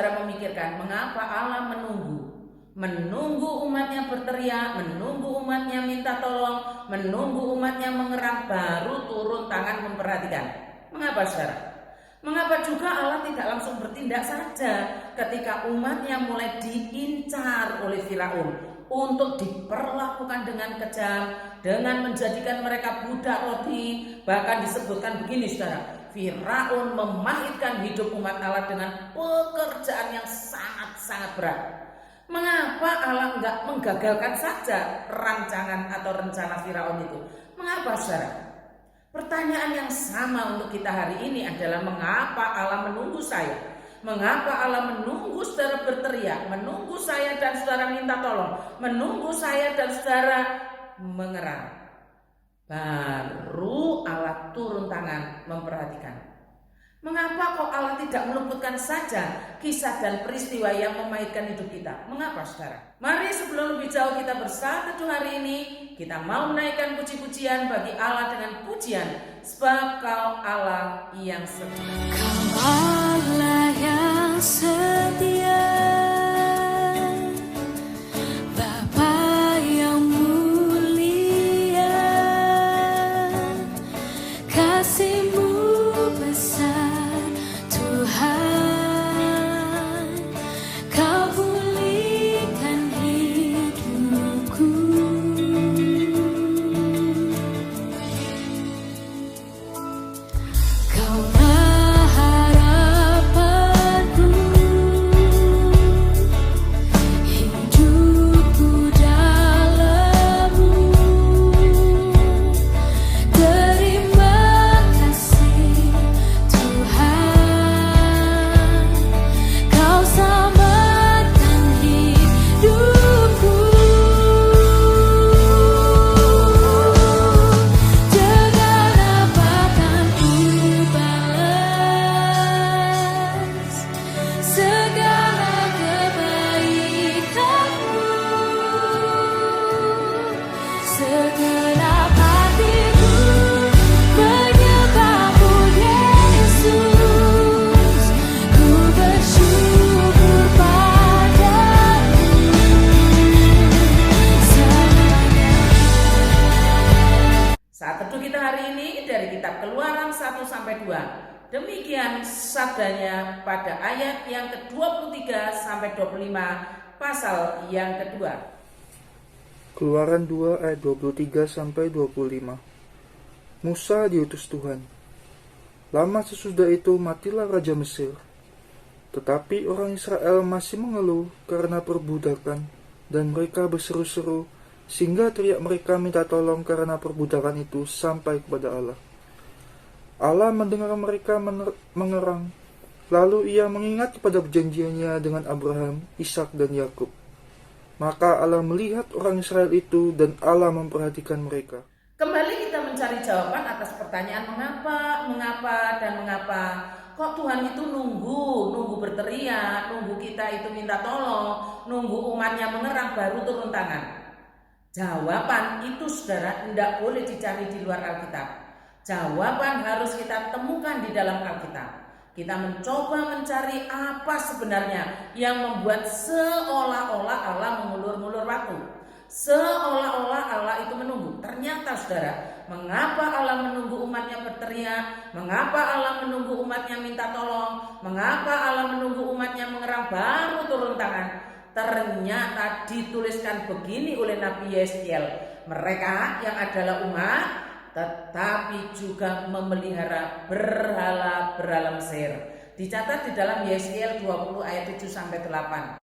saudara memikirkan mengapa Allah menunggu umatnya berteriak, menunggu umatnya minta tolong, menunggu umatnya mengerang, baru turun tangan memperhatikan? Mengapa saudara? Mengapa juga Allah tidak langsung bertindak saja ketika umatnya mulai diincar oleh Firaun untuk diperlakukan dengan kejam, dengan menjadikan mereka budak roti? Bahkan disebutkan begini saudara, Firaun memahitkan hidup umat Allah dengan pekerjaan yang sangat-sangat berat. Mengapa Allah enggak menggagalkan saja rancangan atau rencana Firaun itu? Mengapa saudara? Pertanyaan yang sama untuk kita hari ini adalah mengapa Allah menunggu saya? Mengapa Allah menunggu saudara berteriak, menunggu saya dan saudara minta tolong, menunggu saya dan saudara mengerang? Baru Allah turun tangan memperhatikan. Mengapa kok Allah tidak meluputkan saja kisah dan peristiwa yang memahitkan hidup kita? Mengapa saudara? Mari sebelum lebih jauh kita bersatu hari ini, kita mau menaikkan puji-pujian bagi Allah dengan pujian, sebab Kau Allah yang setia. Kau Allah yang setia, Bapa yang mulia, kasih-Mu besar Tuhan, Kau pulihkan hidupku. Kaulah harapanku, hidupku dalam-Mu. Terima kasih Tuhan, Kau selamatkan hidupku. Dengan apakah ku balas segala kebaikan-Mu? Segenap hatiku menyembah-Mu Yesus, ku bersyukur padamu selamanya. Saat teduh kita hari ini dari kitab Keluaran 1-2. Demikian sabdanya pada ayat yang ke-23 sampai 25 pasal yang kedua. Keluaran 2 ayat 23 sampai 25. Musa diutus Tuhan. Lama sesudah itu matilah Raja Mesir. Tetapi orang Israel masih mengeluh karena perbudakan, dan mereka berseru-seru sehingga teriak mereka minta tolong karena perbudakan itu sampai kepada Allah. Allah mendengar mereka mengerang, lalu Ia mengingat kepada perjanjiannya dengan Abraham, Ishak dan Yakub. Maka Allah melihat orang Israel itu dan Allah memperhatikan mereka. Kembali kita mencari jawaban atas pertanyaan mengapa dan mengapa. Kok Tuhan itu nunggu berteriak, nunggu kita itu minta tolong, nunggu umatnya mengerang baru turun tangan? Jawaban itu saudara tidak boleh dicari di luar Alkitab. Jawaban harus kita temukan di dalam Alkitab. Kita mencoba mencari apa sebenarnya yang membuat seolah-olah Allah mengulur-ngulur waktu, seolah-olah Allah itu menunggu. Ternyata saudara, mengapa Allah menunggu umatnya berteriak, mengapa Allah menunggu umatnya minta tolong, mengapa Allah menunggu umatnya mengerang baru turun tangan? Ternyata dituliskan begini oleh Nabi Yeskiel, mereka yang adalah umat tetapi juga memelihara berhala-berhala Mesir. Dicatat di dalam Yeskiel 20 ayat 7-8.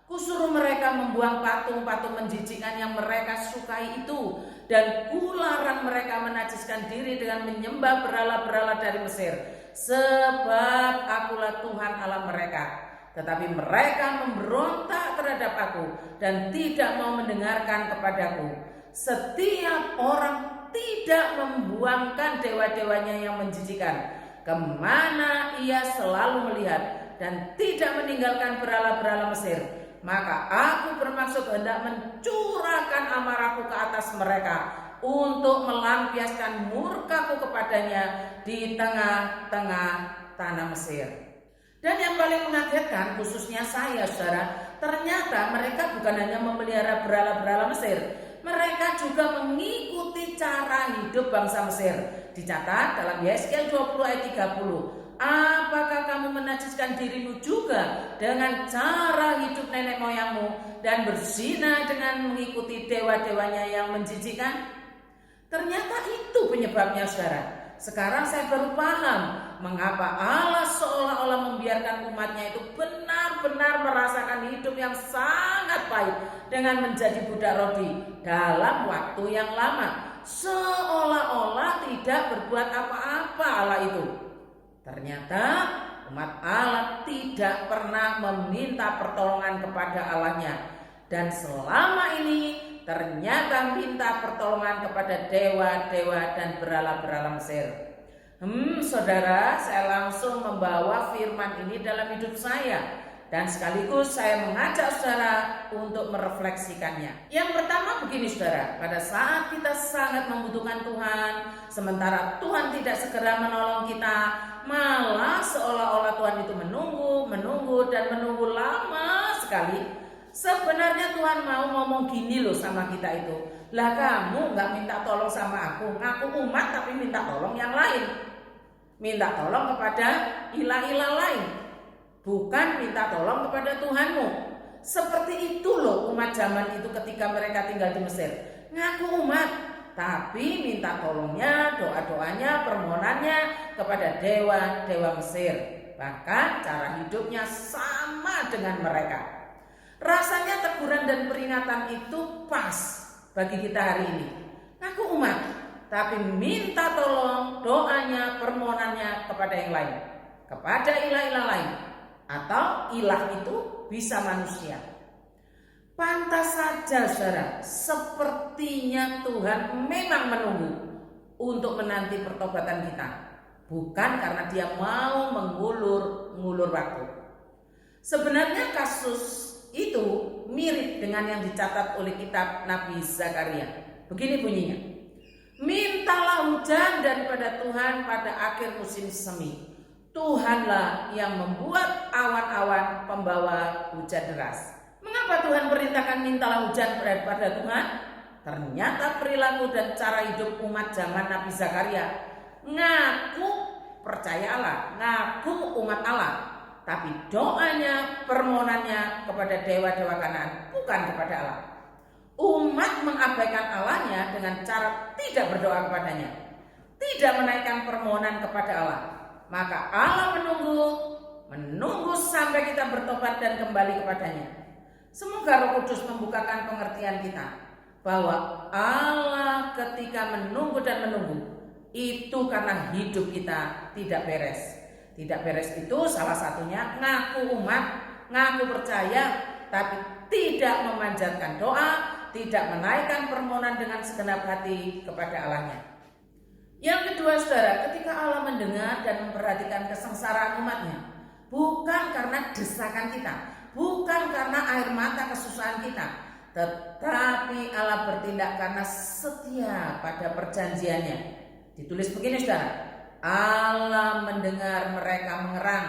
Kusuruh mereka membuang patung-patung menjijikkan yang mereka sukai itu, dan kularang mereka menajiskan diri dengan menyembah berhala-berhala dari Mesir, sebab akulah Tuhan Allah mereka. Tetapi mereka memberontak terhadap aku dan tidak mau mendengarkan kepadaku. Setiap orang tidak membuangkan dewa-dewanya yang menjijikan, kemana ia selalu melihat, dan tidak meninggalkan berhala-berhala Mesir. Maka aku bermaksud hendak mencurahkan amarahku ke atas mereka, untuk melampiaskan murkaku kepadanya di tengah-tengah tanah Mesir. Dan yang paling mengagetkan, khususnya saya saudara, ternyata mereka bukan hanya memelihara berhala-berhala Mesir, mereka juga mengikuti cara hidup bangsa Mesir. Dicatat dalam Yesaya 20 ayat 30. Apakah kamu menajiskan dirimu juga dengan cara hidup nenek moyangmu dan berzina dengan mengikuti dewa-dewanya yang menjijikkan? Ternyata itu penyebabnya saudara. Sekarang saya baru paham mengapa Allah seolah-olah membiarkan umatnya itu benar-benar merasakan hidup yang sangat pahit dengan menjadi budak rodi dalam waktu yang lama. Seolah-olah tidak berbuat apa-apa Allah itu. Ternyata umat Allah tidak pernah meminta pertolongan kepada Allahnya. Dan selama ini ternyata minta pertolongan kepada dewa-dewa dan berhala-berhala Mesir. Saudara, saya langsung membawa firman ini dalam hidup saya. Dan sekaligus saya mengajak saudara untuk merefleksikannya. Yang pertama begini saudara, pada saat kita sangat membutuhkan Tuhan, sementara Tuhan tidak segera menolong kita, malah seolah-olah Tuhan itu menunggu dan menunggu lama sekali. Sebenarnya Tuhan mau ngomong gini loh sama kita itu. Lah kamu gak minta tolong sama aku, ngaku umat tapi minta tolong yang lain. Minta tolong kepada ilah-ilah lain, bukan minta tolong kepada Tuhanmu. Seperti itu loh umat zaman itu ketika mereka tinggal di Mesir. Ngaku umat, tapi minta tolongnya, doa-doanya, permohonannya kepada dewa-dewa Mesir. Bahkan cara hidupnya sama dengan mereka. Rasanya teguran dan peringatan itu pas bagi kita hari ini. Ngaku umat, tapi minta tolong, doanya, permohonannya kepada yang lain, kepada ilah-ilah lain. Atau ilah itu bisa manusia. Pantas saja saudara, sepertinya Tuhan memang menunggu untuk menanti pertobatan kita, bukan karena dia mau mengulur waktu. Sebenarnya kasus itu mirip dengan yang dicatat oleh kitab Nabi Zakaria. Begini bunyinya. Mintalah hujan daripada Tuhan pada akhir musim semi. Tuhanlah yang membuat awan-awan pembawa hujan deras. Mengapa Tuhan perintahkan mintalah hujan daripada Tuhan? Ternyata perilaku dan cara hidup umat zaman Nabi Zakaria ngaku percaya Allah, ngaku umat Allah, tapi doanya, permohonannya kepada dewa-dewa Kanaan, bukan kepada Allah. Umat mengabaikan Allahnya dengan cara tidak berdoa kepadanya, tidak menaikkan permohonan kepada Allah. Maka Allah menunggu sampai kita bertobat dan kembali kepadanya. Semoga Roh Kudus membukakan pengertian kita bahwa Allah ketika menunggu dan menunggu itu karena hidup kita tidak beres. Tidak beres itu salah satunya ngaku umat, ngaku percaya, tapi tidak memanjatkan doa, tidak menaikkan permohonan dengan segenap hati kepada Allahnya. Yang kedua saudara, ketika Allah mendengar dan memperhatikan kesengsaraan umatnya, bukan karena desakan kita, bukan karena air mata kesusahan kita, tetapi Allah bertindak karena setia pada perjanjiannya. Ditulis begini saudara, Allah mendengar mereka mengerang,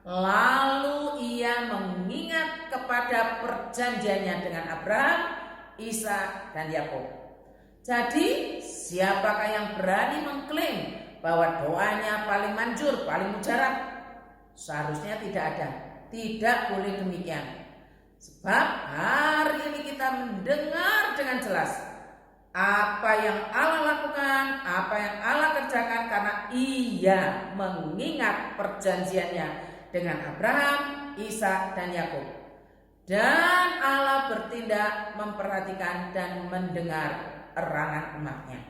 lalu ia mengingat kepada perjanjiannya dengan Abraham, Ishak dan Yakub. Jadi siapakah yang berani mengklaim bahwa doanya paling manjur, paling mujarab? Seharusnya tidak ada, tidak boleh demikian. Sebab hari ini kita mendengar dengan jelas apa yang Allah lakukan, apa yang Allah kerjakan karena ia mengingat perjanjiannya dengan Abraham, Ishak dan Yakub. Dan Allah bertindak memperhatikan dan mendengar erangan umatnya.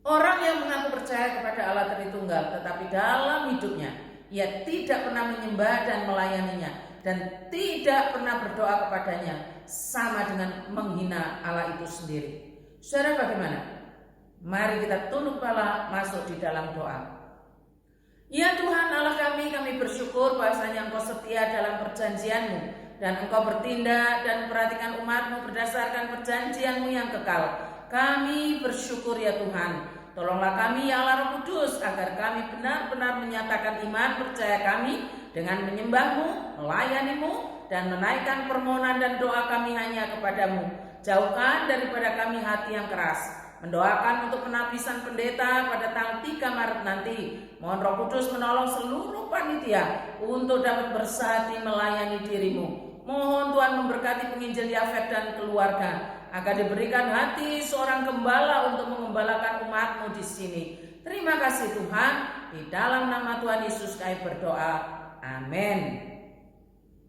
Orang yang mengaku percaya kepada Allah Tritunggal tetapi dalam hidupnya ia tidak pernah menyembah dan melayaninya dan tidak pernah berdoa kepadanya, sama dengan menghina Allah itu sendiri. Saudara, bagaimana? Mari kita tunduk kepala masuk di dalam doa. Ya Tuhan Allah kami bersyukur bahwasanya Engkau setia dalam perjanjian-Mu dan Engkau bertindak dan memperhatikan umat-Mu berdasarkan perjanjian-Mu yang kekal. Kami bersyukur ya Tuhan. Tolonglah kami ya Allah Roh Kudus agar kami benar-benar menyatakan iman percaya kami dengan menyembahmu, melayanimu, dan menaikkan permohonan dan doa kami hanya kepadamu. Jauhkan daripada kami hati yang keras. Mendoakan untuk penapisan pendeta pada tanggal 3 Maret nanti. Mohon Roh Kudus menolong seluruh panitia untuk dapat bersehati melayani dirimu. Mohon Tuhan memberkati penginjil Yafet dan keluarga, agar diberikan hati seorang gembala untuk mengembalakan umatmu di sini. Terima kasih Tuhan, di dalam nama Tuhan Yesus kami berdoa. Amin.